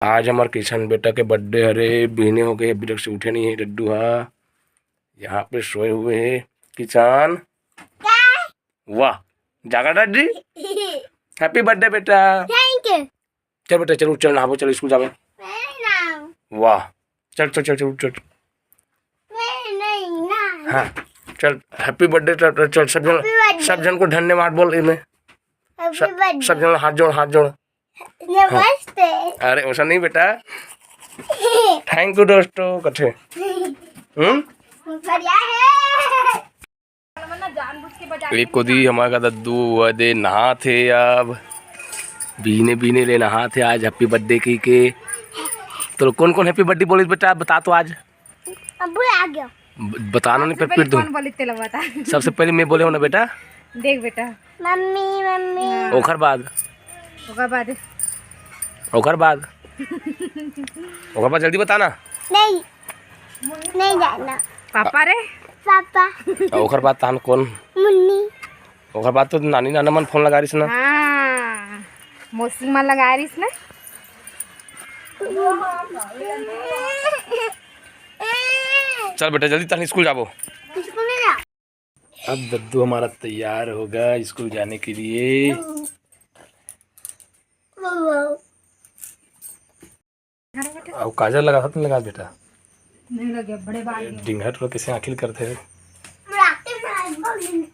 आज हमारे किशन बेटा के बर्थडे हरे महीने हो गए, अभी तक से उठे नहीं है डड्डू। हाँ, यहाँ पे सोए हुए हैं किसान। वाह, जागा दादी। हैप्पी बर्थडे बेटा। Thank you. चल बेटा, चल उठ, चल नहाओ, चल स्कूल जाओ। वाह, चल चल चल चल चल। हाँ चल, हैप्पी बर्थडे। चल सब जन को धन्यवाद बोल इनमें। सब जन हाथ जोड़, हाथ जोड़। नमस्ते। अरे वैसा नहीं बेटा, थैंक यू दोस्तों कथे। एक को दी हमारा का दद्दू वदे नहा थे, अब बीने बीने ले नहा थे आज हैप्पी बर्थडे की के। तो कौन कौन हैप्पी बर्थडे बोले बेटा, बता तो आज। अबू आ गया। बताना नहीं, फिर दूँ। सबसे पहले मैं बोले हो ना बेटा। देख बेटा, मम्मी मम्मी। ओखर बाद ओखर बाद ओखर बाद ओखर बाद जल्दी बताना। नहीं नहीं जाना। पापा रे पापा। ओखर बाद तान कौन? मुन्नी। ओखर बाद तो नानी नाना मन फोन लगा रही ना। हाँ, मौसी मन लगा रही ना। चल बेटा जल्दी तान स्कूल जाओ। स्कूल में जा। अब दद्दू हमारा तैयार होगा स्कूल जाने के लिए। अब काजल लगा था, तुम लगा बेटा? नहीं लगे, बड़े बाल डिंगहट को कैसे आखिर करते हैं।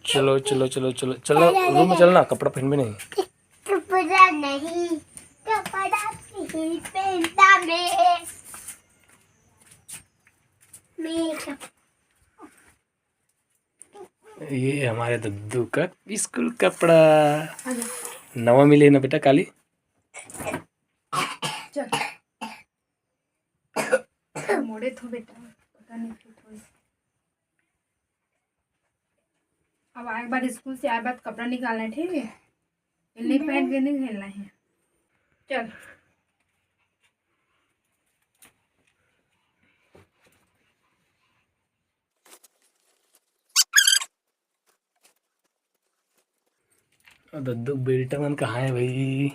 चलो चलो चलो चलो चलो रूम में चलना, कपड़ा पहन भी नहीं। कपड़ा नहीं, कपड़ा नहीं पहनता मैं। ये हमारे दद्दू का स्कूल कपड़ा नवा मिले ना बेटा काली। चल मोड़े थो बेटा, पता नहीं क्यों थोड़ी। अब आए बार स्कूल से आए बाद कपड़ा निकालना है, ठीक है? नहीं पहन के नहीं खेलना है। चल दद्दू बेटा मन कहाँ है भाई?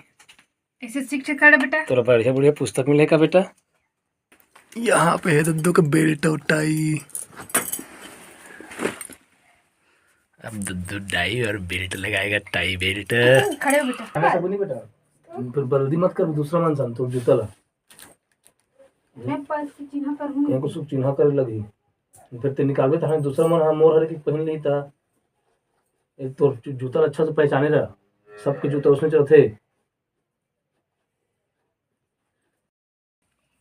ऐसे शिक्षक खड़ा बेटा। तोरा बढ़िया बढ़िया पुस्तक मिलेगा बेटा। यहाँ पे है दद्दू का बेल्ट टाई। अब दद्दू टाई और बेल्ट लगाएगा, टाई बेल्ट। खड़े हो बेटा। सब नहीं बेटा, फिर बल्दी मत कर, दूसरा मन सन तो जूता ला। मैं पास से चिन्ह करूंगी। को सब चिन्ह करे लगी, फिर ते निकालबे तो हमें दूसरा मन हम मोर हरे की पहन ली था। एक तो जूता अच्छा से पहचाने रहा, सबके जूता उसमें चलते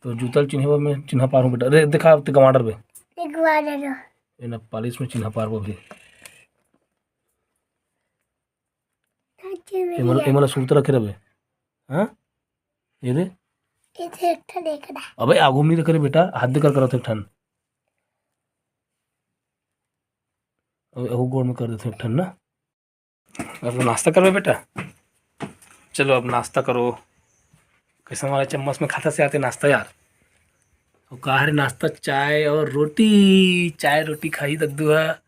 तो जूता चिन्ह में चिन्ह पार हूँ बेटा। अरे दिखा टमाटर पे ये ना पालिश में चिन्ह पार भी। एमला सूत रखे रहे। हाँ ये दे, अबे आगू नहीं रखे बेटा, हाथ दे कर थे ठन। अब गोड़ में कर देते ठन ना। अब नाश्ता करो बेटा, चलो अब नाश्ता करो। कैसे हमारे चम्मच में खाता से आते नाश्ता यार। और कहा नाश्ता चाय और रोटी, चाय रोटी खाई दद्दू है।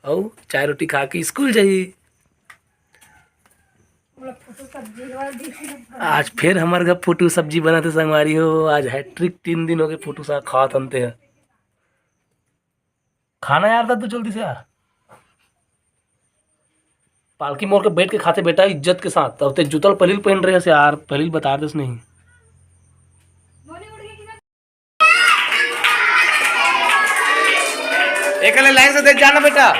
और चाय रोटी खा के स्कूल जाइए। आज फिर हमारे घर फोटो सब्जी बनाते संगवारी हो। आज हैट्रिक 3 दिन हो गए फोटो सा खा तनते हैं। खाना यार दद्दू जल्दी से यार। पालकी मोड़ के बैठ के खाते बेटा इज्जत के साथ। अब ते जूतल पलील पहन रहे से यार, पलील बता दस नहीं। एक लाइन से देख जाना बेटा।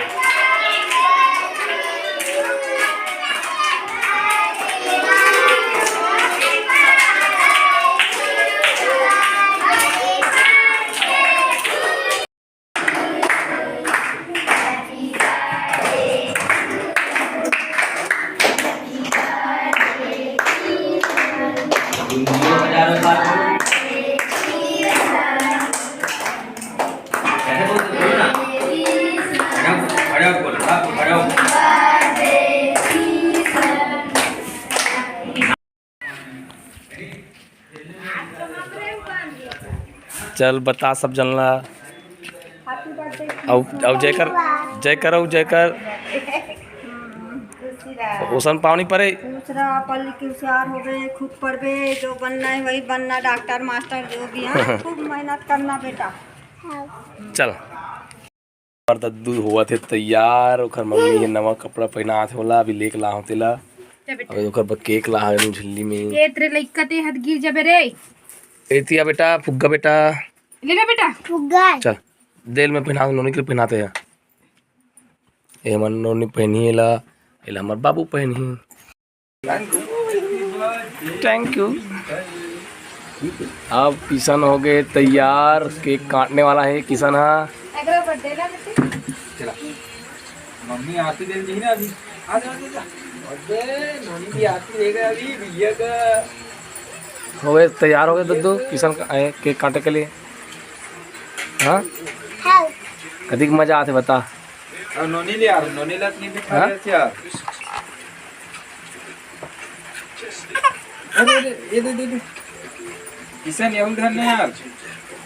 चल बता सब जनला। अब जय कर, जय कर, जय कर। बेटा ओसन पावनी परे। दूसरा पल के होशियार हो गए, खुद पढ़ बे, जो बनना है वही बनना, डॉक्टर मास्टर जो भी है। खूब मेहनत करना बेटा। चल और दद्दू हुआ थे तैयार, ओकर मम्मी है नवा कपड़ा पहनात होला, अभी लेके ला होतेला। जा बेटा अबे ओकर बाद केक ला है झिल्ली में। ये तेरे लइका ते हाथ गिर जाबे रे। एतिया बेटा फुग्गा बेटा ले ले बेटा। फुग्गा चल देल में पहना नोनी के पहनाते हैं। ए मन नोनी पहनी ला, एला हमर बाबू पहनी। Thank you. अब किशन हो गए तैयार, केक काटने वाला है किशन। हाँ अगला बर्थडे ला बेटा। चला मम्मी आती देर जी ना अभी आ जा अबे नोनी भी आती रहेगा अभी भैया का। हो गए तैयार हो गए दद्दू किशन का केक काटे के लिए। हाँ हाँ कदी मजा आते बता। और नोनी ले यार नोनी ला नहीं दिखा हाँ? रहे यार। अरे ये दे किशन ये उधर नहीं यार।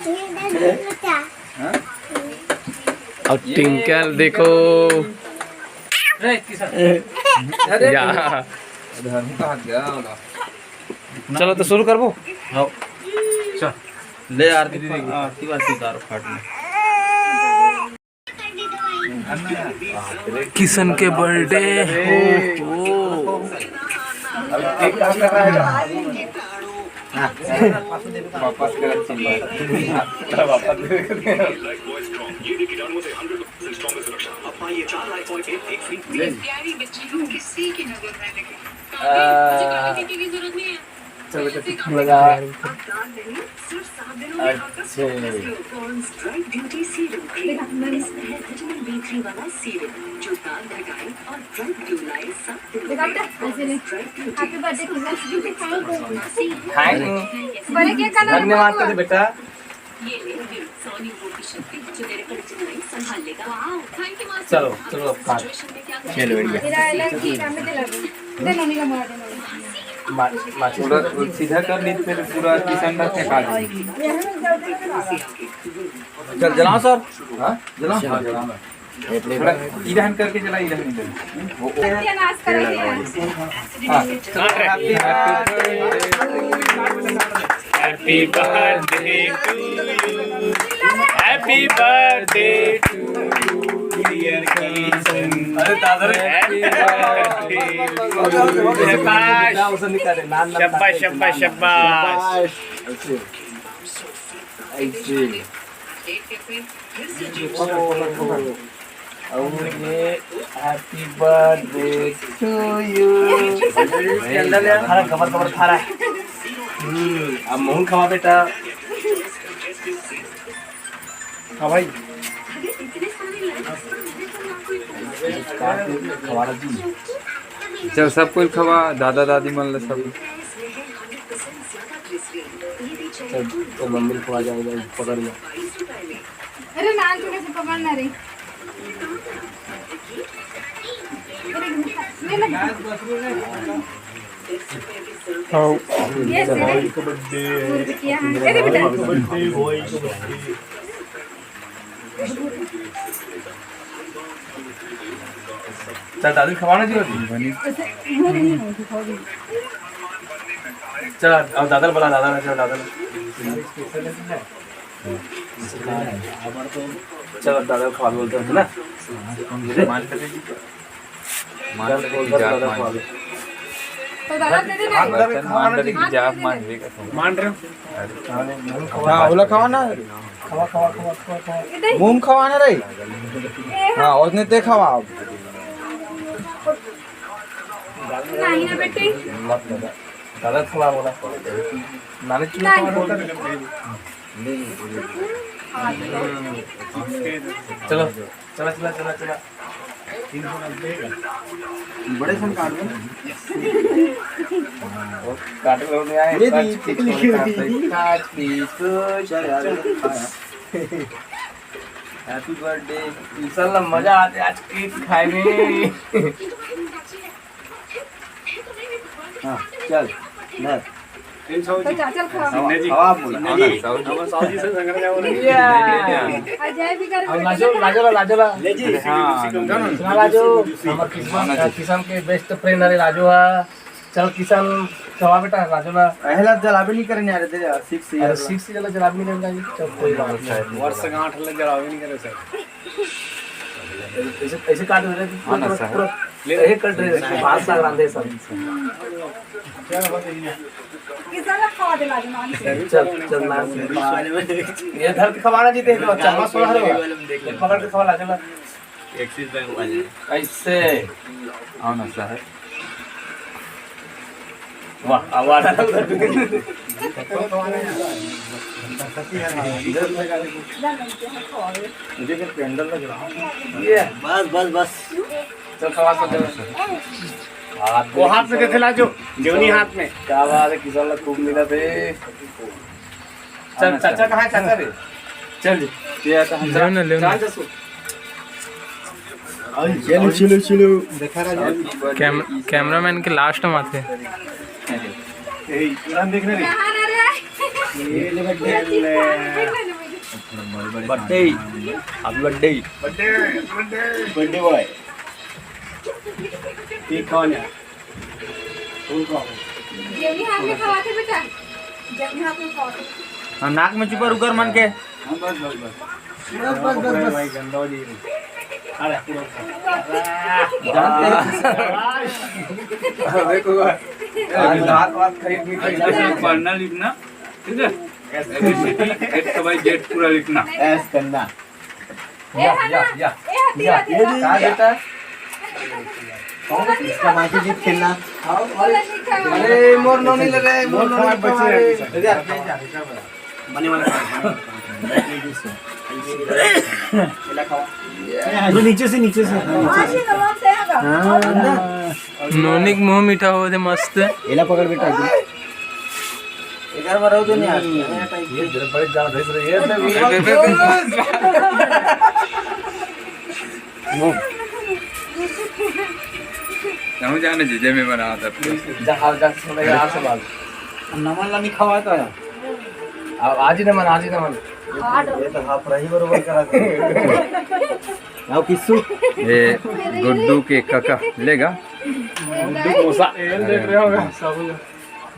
ये बेटा हाँ अब टिंकल देखो अरे किशन अरे या। उधर हूँ कहाँ गया वाला। चलो तो शुरू कर वो। चल ले यार दीदी देखो आरती वारती तार फाटने। किशन के बर्थडे वापस कर देखा बेटा ऐसे ले। Happy birthday Kishan. थैंक बड़े केक का नाम धन्यवाद तेरे बेटा। चलो चलो अब काट। चलो बढ़िया तेरा अलग की काम में दिला दे नोनी का मोड़ा दे। पूरा सीधा कर ली फिर पूरा किशन का फेंका दी। चल जलाओ सर। हाँ जलाओ जलाओ थोड़ा इधर करके चला इधर क्या नाच कर रही है। Happy birthday to you, happy birthday to dear Kishan. अरे दादा रे हैप्पी बर्थडे। शाबाश शाबाश शाबाश। और ये हैप्पी बर्थडे टू यू। खाना खबर खबर खा रहा है। अब मोहन खावा बेटा। हाँ भाई खवाना जी। चल सब कोई खवा दादा दादी मान सब। तो मम्मी खवा जाएगा पकड़ लिया। अरे नान थोड़े से पकड़ना रे। ले ले ये से किया है। अरे बेटा चल दादी खवाना जी चल अब दादा बोला दादा ने। चल दादा चल दादा खवा बोलते हैं ना। तो दादा दे दे ना। मान रहे हाँ बोला खवा ना मुंह खवाना रे। हाँ उसने ते खवा नहीं ना बेटे। दादा खवा बोला नानी चलो चलो चला चला चला चला। बड़े सन काट काटे लोग नहीं आए। हैप्पी बर्थडे इंशाल्लाह मजा आते आज केक खाए में। हाँ चल तो चाचल खा हवा बोला अजय भी कर अब लाजो लाजो लाजो ले जी सुना लाजो हमार किसान के बेस्ट फ्रेंड है लाजो है। चल किसान खवा बेटा लाजो ला पहला जलाबी नहीं करने आ रहे थे 6 अरे 6 जला जलाबी नहीं करेंगे चल कोई बात नहीं वर्ष गांठ लग जलाबी नहीं करे सर ऐसे ऐसे काट दे रहे पूरा ले रहे कट रहे बाहर से रांधे सब किसान लोग खवा दे लाजो मान से चल चल ना ये धर के खवाना जीते तो चम्मच सोना होगा पकड़ के खवा लाजो ला एक्सिस बैंक वाले ऐसे आओ ना सर वाह आवाज मुझे क्या पेंडल लग रहा है ये बस बस चल खवा सब वो हाथ में कैसे लाजो देवनी हाथ में क्या बात है किसान लोग खूब मिला थे। चल चाचा कहाँ है चाचा रे चल जी ये कहां ना ले ना चलो चलो चलो देखा रहा कैमरामैन के लास्ट में आते ए कुरान देख रहे कहां ना रे ये ले birthday happy birthday birthday boy ठीक खाने जेवनी हाथ में खवाते बेटा जेवनी हाथ में खवाते नाक में चुपर उकर मन के बस भाई गंदा हो जी अरे जानते हैं देखो हाथ बात खरीद पढ़ना लिखना ठीक है एट का भाई जेट पूरा लिखना एस करना ए हना ए हती हती कहां बेटा कौन इसका माटी जीत खेलना अरे मोर नो नहीं ले रहे मोर नो बचे बने वाला तो नीचे से आशी नमक से आगा नोनिक मुंह मीठा हो दे मस्त एला पकड़ बेटा इधर में रहो तो नहीं आ ये इधर बड़े जान भेज रही है समझ जाने जीजे में बना था जहाज जा सुन यार से बात नमन ला नहीं खवा तो अब आज ही न मन ये तो हाफ रही बरोबर करा आओ किस्सू ये गुड्डू के काका लेगा मोसा एल देख रहे होगा सब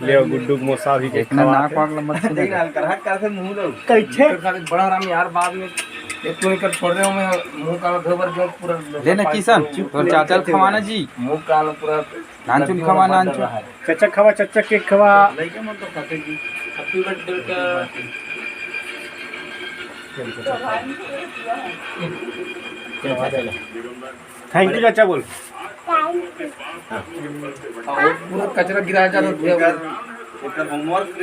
ले गुड्डू मोसा भी के इतना नाक वाक लंबा नहीं ना कर हट कर से मुंह लो कैसे बड़ा आराम यार बाद में एक तो निकल छोड़ रहे हो मैं मुंह का धोबर जो पूरा लेना किसान और चाचा खवाना जी मुंह का पूरा नानचुन खवा नानचुन चच्चा खवा चच्चा केक खवा लइका मन तो खाते की हैप्पी बर्थडे का थैंक यू चाचा बोल पूरा कचरा गिराया जा रहा है होमवर्क